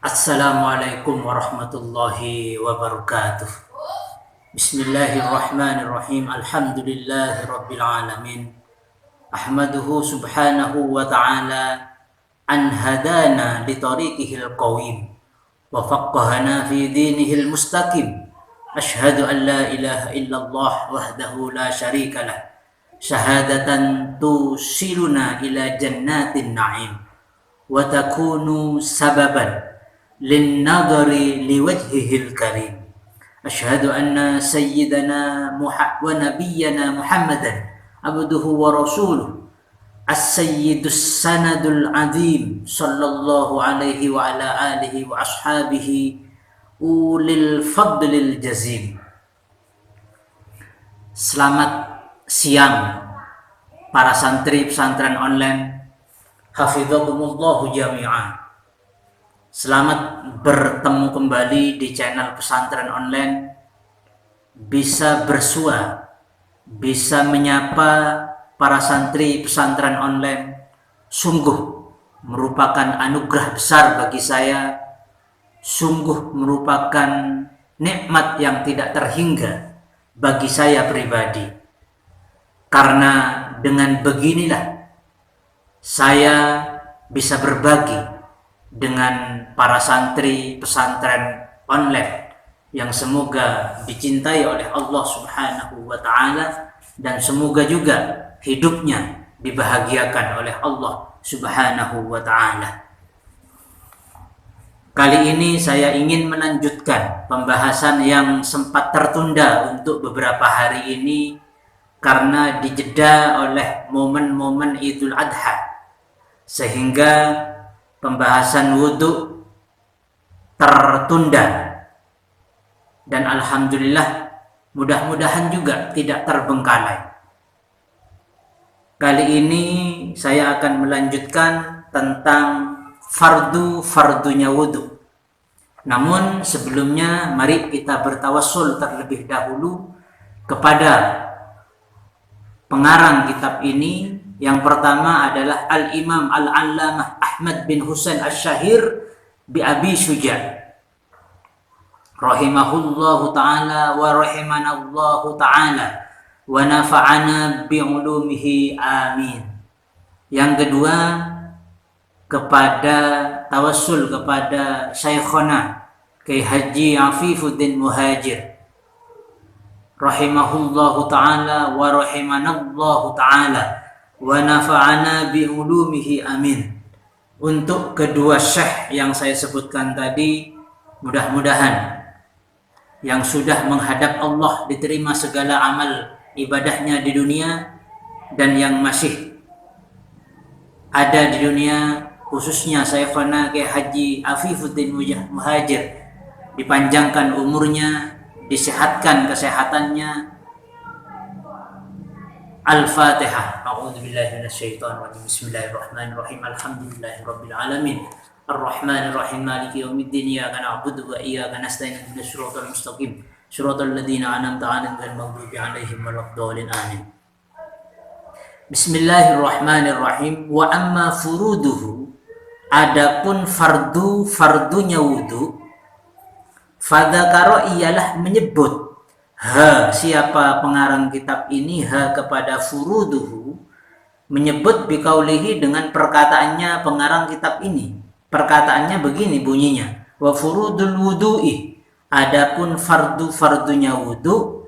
Assalamualaikum warahmatullahi wabarakatuh. Bismillahirrahmanirrahim. Alhamdulillahi rabbil alamin. Ahmaduhu subhanahu wa ta'ala an hadana li tariqihil qawim wa faqqahana fi dinihil mustaqim. Ashhadu an la ilaha illallah wahdahu la syarika lah. Syahadatan tusiluna ila jannatin na'im wa takunu sababan linnadari liwajhihil karim. Asyhadu anna sayyidana wa nabiyyana Muhammadan abduhu wa rasuluh as-sayyidus sanadul azim sallallahu alaihi wa ala alihi wa ashabihi ulil fadlil jazim. Selamat siang para santri pesantren online, hafidhakumullahu jami'an. Selamat bertemu kembali di channel pesantren online. Bisa bersua, bisa menyapa para santri pesantren online, sungguh merupakan anugerah besar bagi saya. Sungguh merupakan nikmat yang tidak terhingga bagi saya pribadi. Karena dengan beginilah saya bisa berbagi dengan para santri pesantren online yang semoga dicintai oleh Allah Subhanahu wa ta'ala, dan semoga juga hidupnya dibahagiakan oleh Allah Subhanahu wa ta'ala. Kali ini saya ingin melanjutkan pembahasan yang sempat tertunda untuk beberapa hari ini karena dijeda oleh momen-momen Idul Adha, sehingga pembahasan wudhu tertunda, dan alhamdulillah mudah-mudahan juga tidak terbengkalai. Kali ini saya akan melanjutkan tentang fardunya wudhu. Namun sebelumnya mari kita bertawassul terlebih dahulu kepada pengarang kitab ini. Yang pertama adalah Al-Imam Al-Allamah Ahmad bin Husain Asy-Syahir bi Abi Syuja' rahimahullahu ta'ala wa rahimanallahu ta'ala wa nafa'ana bi ulumihi amin. Yang kedua, kepada tawassul kepada Syekhona Kyai Haji Afifuddin Muhajir rahimahullahu ta'ala wa rahimanallahu ta'ala wa nafa'ana bi ulumihi amin. Untuk kedua syekh yang saya sebutkan tadi, mudah-mudahan yang sudah menghadap Allah diterima segala amal ibadahnya di dunia, dan yang masih ada di dunia, khususnya Syekhana Kyai Haji Afifuddin Muhajir, dipanjangkan umurnya, disehatkan kesehatannya. Al-Fatihah. A'udzubillahi minasyaitonir rajim. Bismillahirrahmanirrahim. Alhamdulillahirabbil alamin. Arrahmanirrahim. Maliki yaumiddin. Iyyaka na'budu wa iyyaka nasta'in. Ihdinas siratal mustaqim. Shiratal ladzina an'amta 'alaihim ghairil maghdubi 'alaihim waladdallin. Amin. Bismillahirrahmanirrahim. Wa amma furuduhu, adapun fardunya wudu, fadzakara ialah menyebut. Siapa pengarang kitab ini? Kepada furuduhu, menyebut biqaulihi, dengan perkataannya pengarang kitab ini. Perkataannya begini bunyinya: wa furudul wudu'i, adapun fardunya wudu,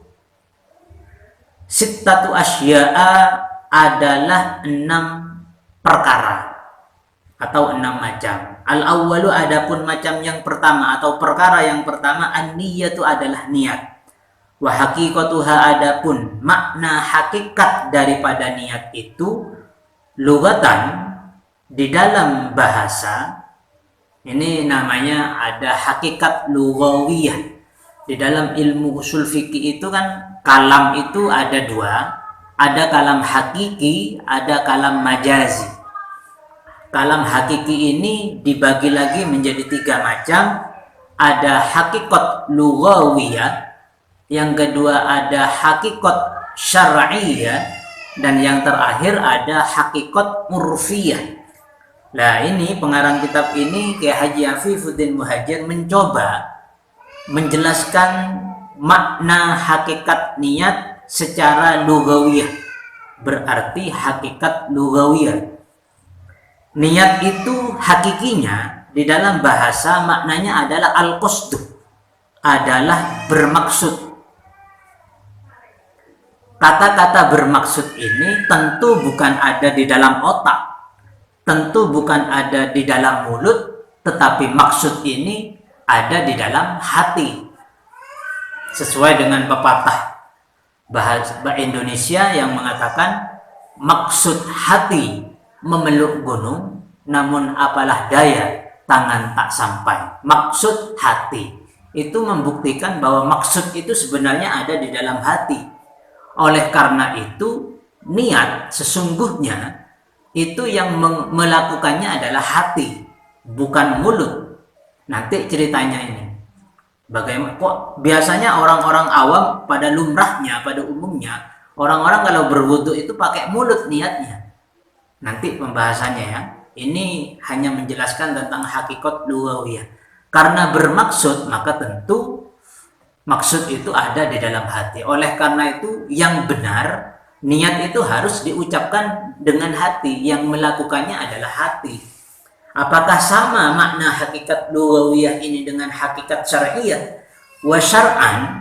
sittatu asya'a, adalah 6 perkara atau 6 macam. Al-awwalu, adapun macam yang pertama atau perkara yang pertama, an-niyatu, adalah niat. Wa haqiqatuha, adapun makna hakikat daripada niat itu, lugatan, di dalam bahasa ini namanya ada hakikat lughawiyah. Di dalam ilmu usul fikih itu kan kalam itu ada 2, ada kalam hakiki, ada kalam majazi. Kalam hakiki ini dibagi lagi menjadi 3 macam. Ada hakikat lughawiyah, yang kedua ada hakikat syar'iyah, dan yang terakhir ada hakikat urfiyah. Nah, ini pengarang kitab ini Kiai Haji Afifuddin Muhajir mencoba menjelaskan makna hakikat niat secara lugawiyah. Berarti hakikat lugawiyah. Niat itu hakikinya di dalam bahasa maknanya adalah al-qasdu, adalah bermaksud. Kata-kata bermaksud ini tentu bukan ada di dalam otak, tentu bukan ada di dalam mulut, tetapi maksud ini ada di dalam hati. Sesuai dengan pepatah bahasa Indonesia yang mengatakan maksud hati memeluk gunung, namun apalah daya tangan tak sampai. Maksud hati itu membuktikan bahwa maksud itu sebenarnya ada di dalam hati. Oleh karena itu, niat sesungguhnya itu yang melakukannya adalah hati, bukan mulut. Nanti ceritanya ini. Bagaimana kok biasanya orang-orang awam pada lumrahnya, pada umumnya, orang-orang kalau berwudu itu pakai mulut niatnya. Nanti pembahasannya ya. Ini hanya menjelaskan tentang hakikat lughawiyah. Karena bermaksud, maka tentu maksud itu ada di dalam hati. Oleh karena itu, yang benar, niat itu harus diucapkan dengan hati. Yang melakukannya adalah hati. Apakah sama makna hakikat lughawiyah ini dengan hakikat syar'iyah? Wa syar'an,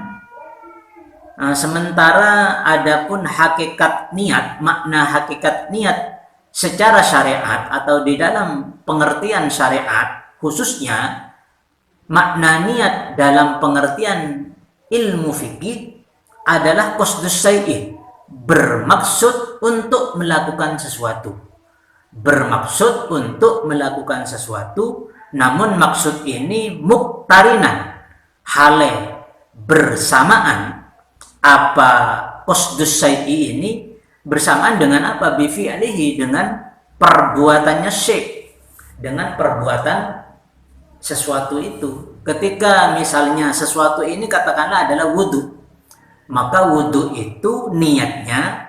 sementara adapun hakikat niat, makna hakikat niat secara syariat atau di dalam pengertian syariat, khususnya makna niat dalam pengertian ilmu fikih adalah qasdus syai'i, bermaksud untuk melakukan sesuatu. Bermaksud untuk melakukan sesuatu, namun maksud ini muqtarinan, hale bersamaan. Apa qasdus syai'i ini bersamaan dengan apa? Bi fi'lihi, dengan perbuatannya syai', dengan perbuatan sesuatu itu. Ketika misalnya sesuatu ini katakanlah adalah wudhu, maka wudhu itu niatnya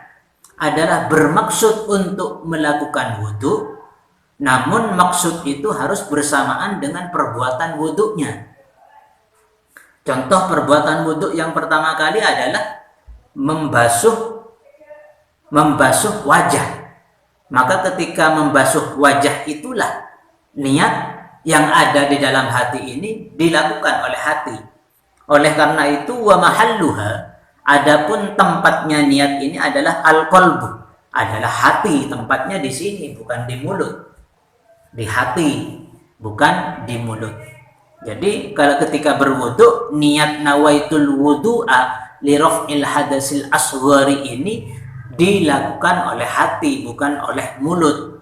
adalah bermaksud untuk melakukan wudhu, namun maksud itu harus bersamaan dengan perbuatan wudhunya. Contoh perbuatan wudhu yang pertama kali adalah membasuh wajah. Maka ketika membasuh wajah itulah niat yang ada di dalam hati ini dilakukan oleh hati. Oleh karena itu, wa mahalluha, adapun tempatnya niat ini adalah al-qalbu, adalah hati. Tempatnya di sini, bukan di mulut. Di hati, bukan di mulut. Jadi kalau ketika berwudu, niat nawaitul wudu'a li raf'il hadasil asghari ini dilakukan oleh hati, bukan oleh mulut.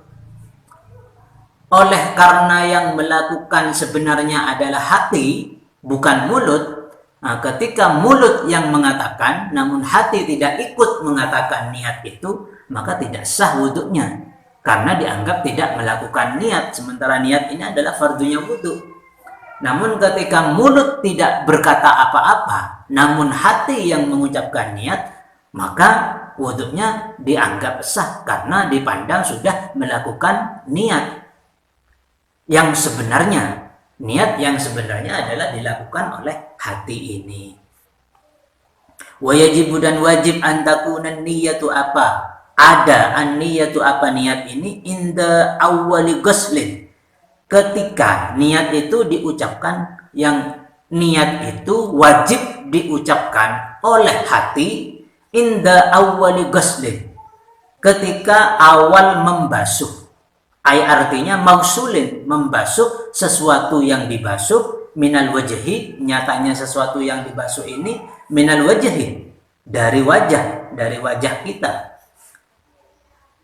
Oleh karena yang melakukan sebenarnya adalah hati, bukan mulut. Nah, ketika mulut yang mengatakan, namun hati tidak ikut mengatakan niat itu, maka tidak sah wudhunya. Karena dianggap tidak melakukan niat, sementara niat ini adalah fardunya wudhu. Namun ketika mulut tidak berkata apa-apa, namun hati yang mengucapkan niat, maka wudhunya dianggap sah karena dipandang sudah melakukan niat. Yang sebenarnya, niat yang sebenarnya adalah dilakukan oleh hati ini. Wa yajibu, dan wajib antakunan niyatu apa? Ada an-niyatu apa niat ini inda awwali ghuslin. Ketika niat itu diucapkan, yang niat itu wajib diucapkan oleh hati inda awwali ghuslin. Ketika awal membasuh. Artinya mausulin, membasuh sesuatu yang dibasuh, minal wajhi, nyatanya sesuatu yang dibasuh ini minal wajhi, dari wajah kita.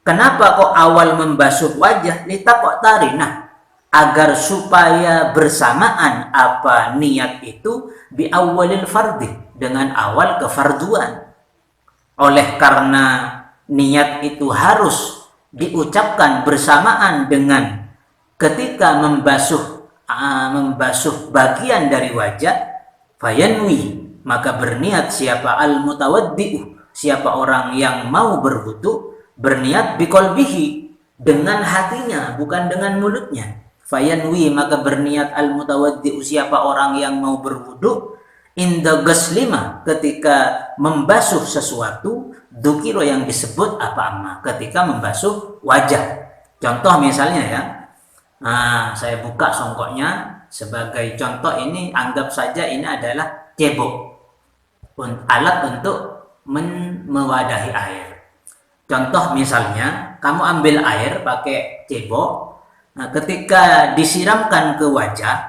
Kenapa kok awal membasuh wajah? Litaqok tarina, agar supaya bersamaan apa niat itu bi awalil fardhi, dengan awal kefarduan. Oleh karena niat itu harus diucapkan bersamaan dengan ketika membasuh bagian dari wajah, fayanwi, maka berniat siapa al-mutawaddi'u, siapa orang yang mau berwudu, berniat biqalbihi, dengan hatinya, bukan dengan mulutnya. Fayanwi, maka berniat al-mutawaddi, siapa orang yang mau berwudu, inda ghaslima, ketika membasuh sesuatu, dukiro yang disebut apa amma, ketika membasuh wajah. Contoh misalnya ya, saya buka songkoknya sebagai contoh ini, anggap saja ini adalah cebok, alat untuk mewadahi air. Contoh misalnya, kamu ambil air pakai cebok, nah ketika disiramkan ke wajah,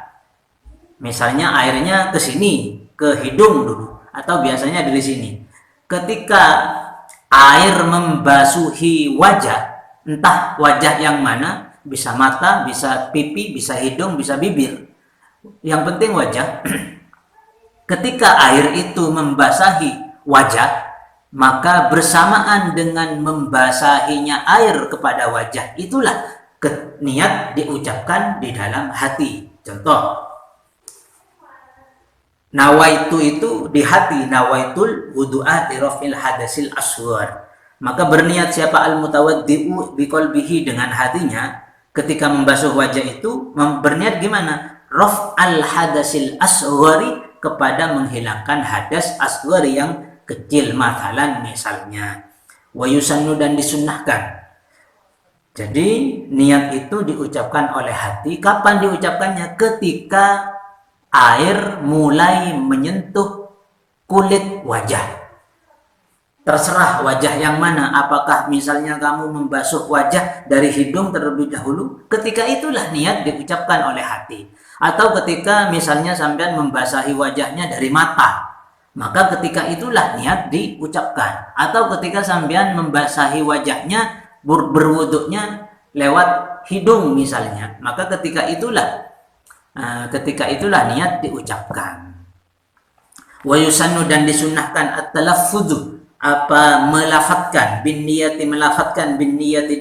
misalnya airnya ke sini, ke hidung dulu, atau biasanya dari sini. Ketika air membasuhi wajah, entah wajah yang mana, bisa mata, bisa pipi, bisa hidung, bisa bibir. Yang penting wajah. Ketika air itu membasahi wajah, maka bersamaan dengan membasahinya air kepada wajah, itulah niat diucapkan di dalam hati. Contoh, nawaitu itu di hati, nawaitul wudu'a tirafil hadasil asghar. Maka berniat siapa al-mutawaddi'u biqalbihi, dengan hatinya ketika membasuh wajah itu berniat gimana? Raf al-hadasil asghari, kepada menghilangkan hadas asghari yang kecil, matalan misalnya. Wa yusannu, dan disunnahkan. Jadi niat itu diucapkan oleh hati. Kapan diucapkannya? Ketika air mulai menyentuh kulit wajah. Terserah wajah yang mana, apakah misalnya kamu membasuh wajah dari hidung terlebih dahulu, ketika itulah niat diucapkan oleh hati. Atau ketika misalnya sampean membasahi wajahnya dari mata, maka ketika itulah niat diucapkan. Atau ketika sampean membasahi wajahnya, berwuduknya lewat hidung misalnya, maka ketika itulah niat diucapkan. Wa yusannu, dan disunnahkan at-talaffudzu, apa melafatkan, bin niyati, melafatkan bin niyati,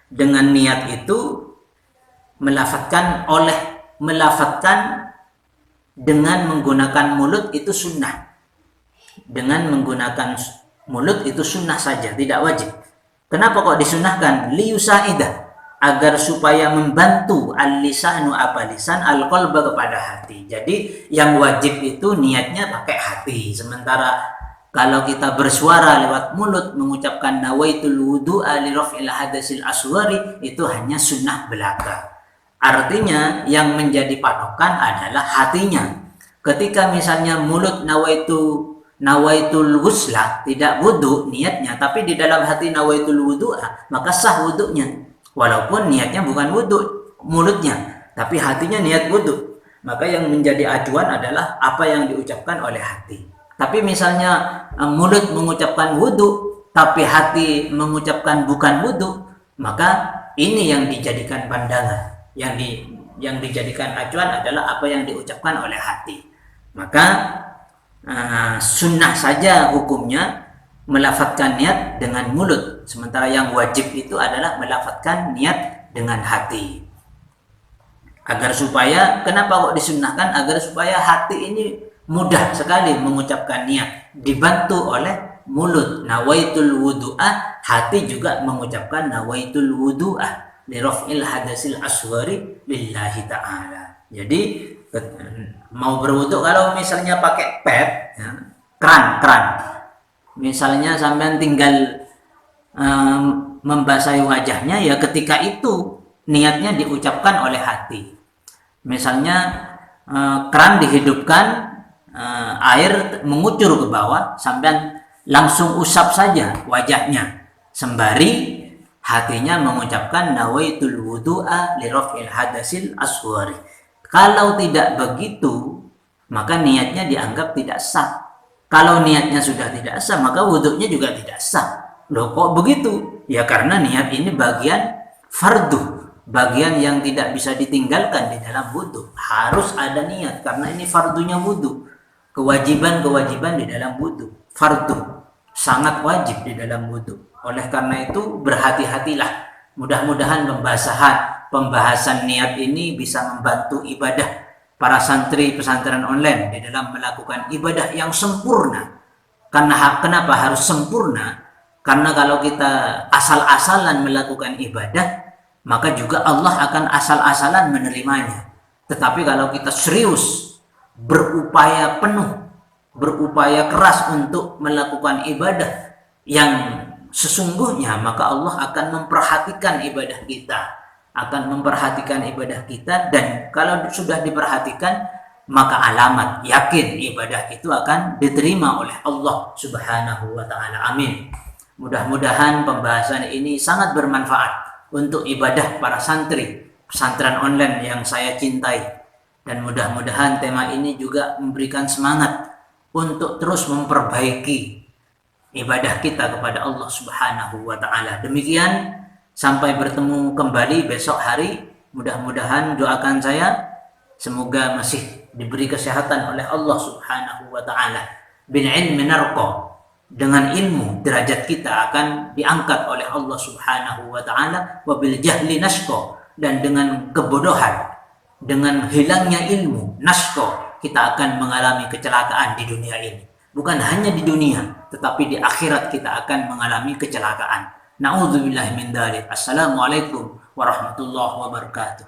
dengan niat itu, melafatkan dengan menggunakan mulut itu sunnah. Dengan menggunakan mulut itu sunnah saja, tidak wajib. Kenapa kok disunnahkan? Liyusaidah, agar supaya membantu al-lisanu, apa lisan, al-qalba, kepada hati. Jadi yang wajib itu niatnya pakai hati. Sementara kalau kita bersuara lewat mulut mengucapkan nawaitul wudu'a li raf'il hadasil asghari, itu hanya sunnah belaka. Artinya yang menjadi patokan adalah hatinya. Ketika misalnya mulut nawaitul ghusla, tidak wudu niatnya, tapi di dalam hati nawaitul wudu'a, maka sah wudunya. Walaupun niatnya bukan wudu mulutnya, tapi hatinya niat wudu. Maka yang menjadi acuan adalah apa yang diucapkan oleh hati. Tapi misalnya mulut mengucapkan wudu, tapi hati mengucapkan bukan wudu, maka ini yang dijadikan pandangan. Yang dijadikan acuan adalah apa yang diucapkan oleh hati. Maka sunnah saja hukumnya melafatkan niat dengan mulut, sementara yang wajib itu adalah melafatkan niat dengan hati. Agar supaya, kenapa kok disunnahkan? Agar supaya hati ini mudah sekali mengucapkan niat, dibantu oleh mulut. Nawaitul wudu'ah, hati juga mengucapkan nawaitul wudu'ah li raf'il hadasil asghari lillahi ta'ala. Jadi mau berwudu, kalau misalnya pakai pet, ya, keran, misalnya sampean tinggal membasahi wajahnya, ya ketika itu niatnya diucapkan oleh hati. Misalnya keran dihidupkan, air mengucur ke bawah, sampean langsung usap saja wajahnya, sembari hatinya mengucapkan nawaitul wudu'a li raf'il hadasil asghari. Kalau tidak begitu, maka niatnya dianggap tidak sah. Kalau niatnya sudah tidak sah, maka wudhunya juga tidak sah. Loh kok begitu? Ya karena niat ini bagian fardu, bagian yang tidak bisa ditinggalkan di dalam wudhu. Harus ada niat karena ini fardunya wudhu. Kewajiban di dalam wudhu, fardu, sangat wajib di dalam wudhu. Oleh karena itu berhati-hatilah. Mudah-mudahan pembahasan niat ini bisa membantu ibadah para santri pesantren online di dalam melakukan ibadah yang sempurna. Karena kenapa harus sempurna? Karena kalau kita asal-asalan melakukan ibadah, maka juga Allah akan asal-asalan menerimanya. Tetapi kalau kita serius, berupaya penuh, berupaya keras untuk melakukan ibadah yang sesungguhnya, maka Allah akan memperhatikan ibadah kita, dan kalau sudah diperhatikan, maka alamat yakin ibadah itu akan diterima oleh Allah Subhanahu wa taala. Amin. Mudah-mudahan pembahasan ini sangat bermanfaat untuk ibadah para santri pesantren online yang saya cintai, dan mudah-mudahan tema ini juga memberikan semangat untuk terus memperbaiki ibadah kita kepada Allah Subhanahu wa taala. Demikian, sampai bertemu kembali besok hari. Mudah-mudahan doakan saya semoga masih diberi kesehatan oleh Allah Subhanahu wa taala. Bil ilmi narqa, dengan ilmu derajat kita akan diangkat oleh Allah Subhanahu wa taala. Wa bil jahli nashqa, dan dengan kebodohan, dengan hilangnya ilmu, nashqa, kita akan mengalami kecelakaan di dunia ini. Bukan hanya di dunia, tetapi di akhirat kita akan mengalami kecelakaan. Na'udzubillahi min dzalik. Assalamualaikum warahmatullahi wabarakatuh.